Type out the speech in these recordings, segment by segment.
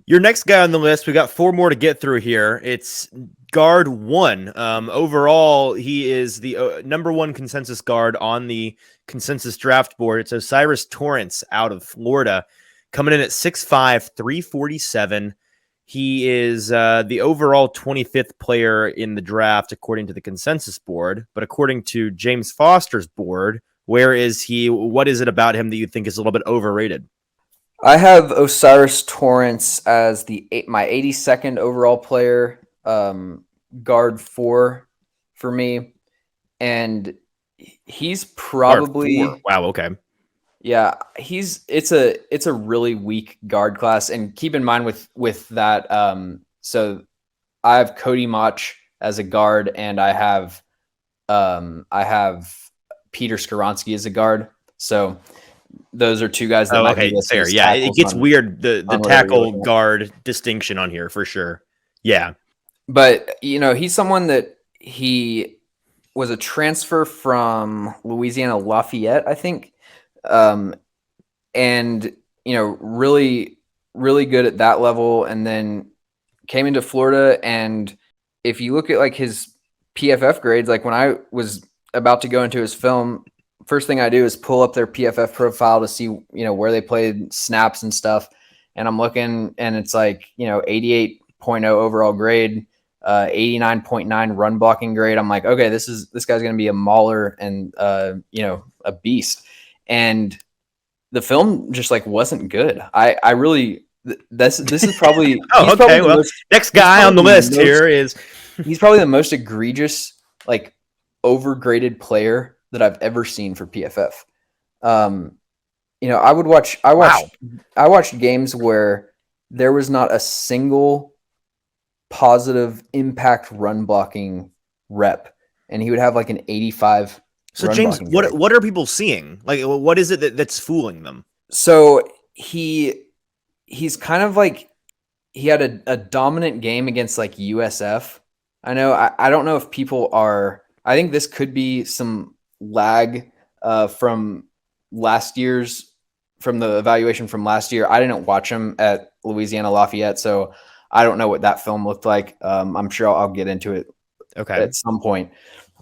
Your next guy on the list, we got four more to get through here. It's guard one. Overall, he is the number one consensus guard on the consensus draft board. It's O'Cyrus Torrence out of Florida, coming in at 6'5", 347. He is the overall 25th player in the draft, according to the consensus board. But according to James Foster's board, where is he? What is it about him that you think is a little bit overrated? I have O'Cyrus Torrence as my 82nd overall player, guard 4 for me, and he's probably wow. Okay, yeah, it's a really weak guard class, and keep in mind with that. So I have Cody Mach as a guard, and I have Peter Skoronsky as a guard. So those are two guys that might be fair. Yeah, it gets weird, the tackle guard distinction on here for sure. Yeah. But, he's someone that he was a transfer from Louisiana Lafayette, I think. And, really, really good at that level. And then came into Florida. And if you look at like his PFF grades, like when I was about to go into his film, first thing I do is pull up their PFF profile to see, where they played snaps and stuff. And I'm looking and it's like, 88.0 overall grade, 89.9 run blocking grade. I'm like, okay, this guy's going to be a mauler and, a beast. And the film just like wasn't good. I really, this is probably, next guy on the list here is, he's probably the most egregious, like overgraded player that I've ever seen for PFF. I watched games where there was not a single positive impact run blocking rep, and he would have like an 85. So James, what are people seeing? Like, what is it that's fooling them? So he's kind of like, he had a dominant game against like USF. I know. I don't know if people are, I think this could be some lag from the evaluation from last year. I didn't watch him at Louisiana Lafayette, so I don't know what that film looked like. I'm sure I'll get into it at some point,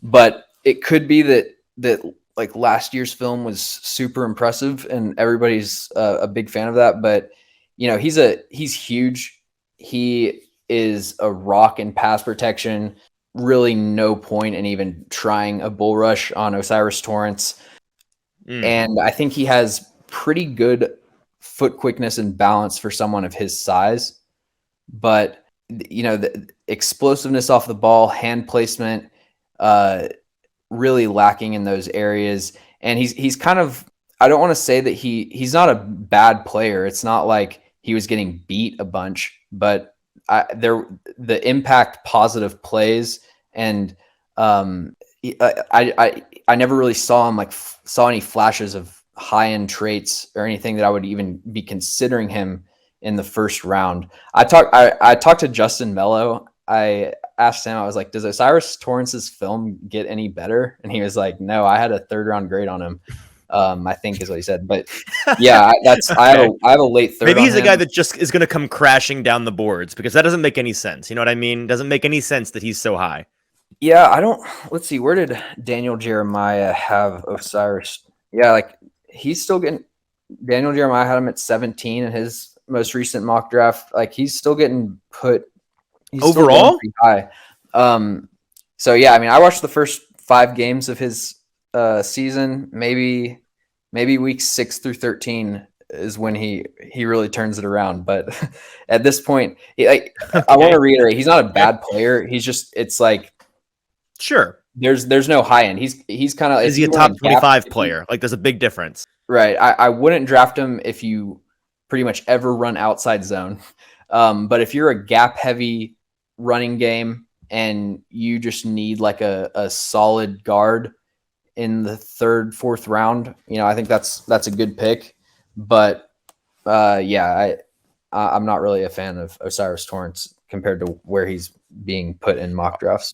but it could be that like last year's film was super impressive and everybody's a big fan of that. But he's huge. He is a rock in pass protection. Really no point in even trying a bull rush on O'Cyrus Torrence. And I think he has pretty good foot quickness and balance for someone of his size. But, the explosiveness off the ball, hand placement, really lacking in those areas. And he's kind of, I don't want to say that he's not a bad player. It's not like he was getting beat a bunch, but the impact positive plays, and I never really saw any flashes of high end traits or anything that I would even be considering him in the first round. I talked to Justin Mello. I asked him, I was like, does O'Cyrus Torrence's film get any better? And he was like, no, I had a 3rd round grade on him. I think is what he said, but yeah, I have a late 3rd. Maybe he's a guy that just is going to come crashing down the boards, because that doesn't make any sense. You know what I mean? Doesn't make any sense that he's so high. Yeah, let's see, where did Daniel Jeremiah have O'Cyrus? Yeah, like he's still getting, Daniel Jeremiah had him at 17 in his most recent mock draft. Like he's still getting put overall pretty high. So yeah, I mean, I watched the first 5 games of his season. Maybe weeks 6 through 13 is when he really turns it around. But at this point, I want to reiterate, he's not a bad player. He's just, it's like, sure, there's no high end. He's kind of, is he a top 25 player? Like there's a big difference, right? I wouldn't draft him if you pretty much ever run outside zone. But if you're a gap heavy running game and you just need like a solid guard in the 3rd, 4th round, I think that's a good pick. But I'm not really a fan of O'Cyrus Torrence compared to where he's being put in mock drafts.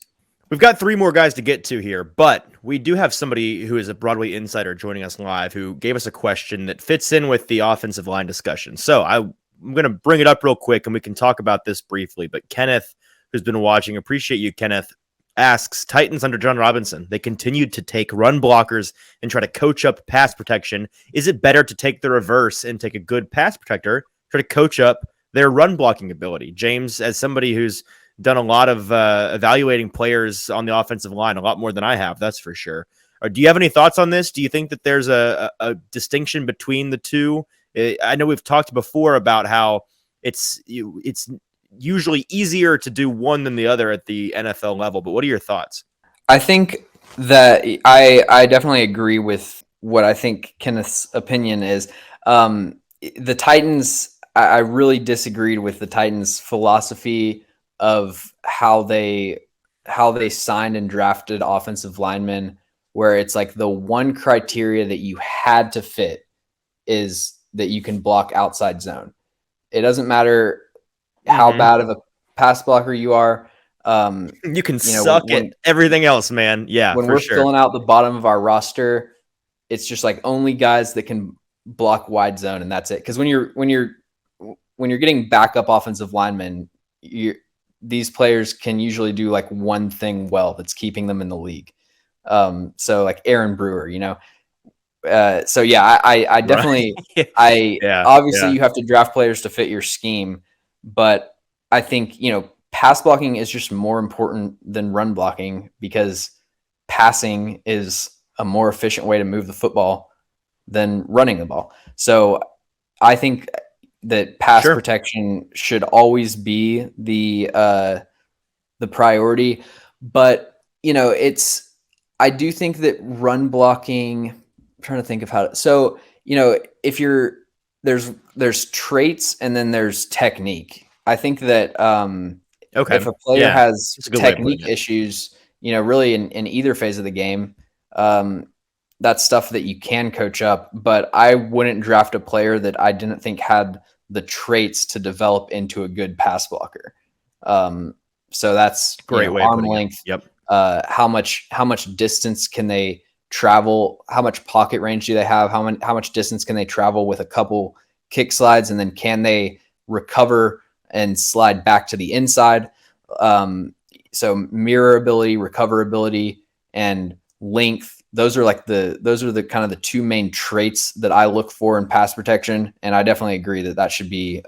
We've got 3 more guys to get to here, but we do have somebody who is a Broadway insider joining us live who gave us a question that fits in with the offensive line discussion. So I I'm going to bring it up real quick and we can talk about this briefly. But Kenneth, who's been watching, appreciate you, Kenneth, asks, Titans under John Robinson, they continued to take run blockers and try to coach up pass protection. Is it better to take the reverse and take a good pass protector, try to coach up their run blocking ability? James, as somebody who's done a lot of evaluating players on the offensive line, a lot more than I have, that's for sure. Do you have any thoughts on this? Do you think that there's a distinction between the two? I know we've talked before about how it's usually easier to do one than the other at the NFL level, but what are your thoughts? I think that I definitely agree with what I think Kenneth's opinion is. The Titans, I really disagreed with the Titans' philosophy of how they signed and drafted offensive linemen, where it's like the one criteria that you had to fit is that you can block outside zone. It doesn't matter how bad of a pass blocker you are. You can suck at everything else, man. Yeah, when we're filling out the bottom of our roster, it's just like only guys that can block wide zone, and that's it. Because when you're getting backup offensive linemen, these players can usually do like one thing well that's keeping them in the league. So like Aaron Brewer, so yeah, I definitely, obviously you have to draft players to fit your scheme, but I think, pass blocking is just more important than run blocking because passing is a more efficient way to move the football than running the ball. So I think that pass protection should always be the priority, but I do think that run blocking, I'm trying to think of how to, so, if there's traits and then there's technique. I think that if a player has technique issues, really in either phase of the game, that's stuff that you can coach up, but I wouldn't draft a player that I didn't think had the traits to develop into a good pass blocker. So that's great way arm length. Yep. How much distance can they travel? How much pocket range do they have? How much distance can they travel with a couple kick slides? And then can they recover and slide back to the inside? So mirror ability, recoverability, and length. Those are the kind of the two main traits that I look for in pass protection. And I definitely agree that should be,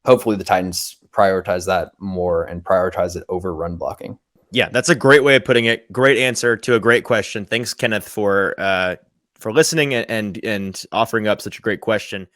hopefully the Titans prioritize that more and prioritize it over run blocking. Yeah, that's a great way of putting it. Great answer to a great question. Thanks, Kenneth, for listening and offering up such a great question.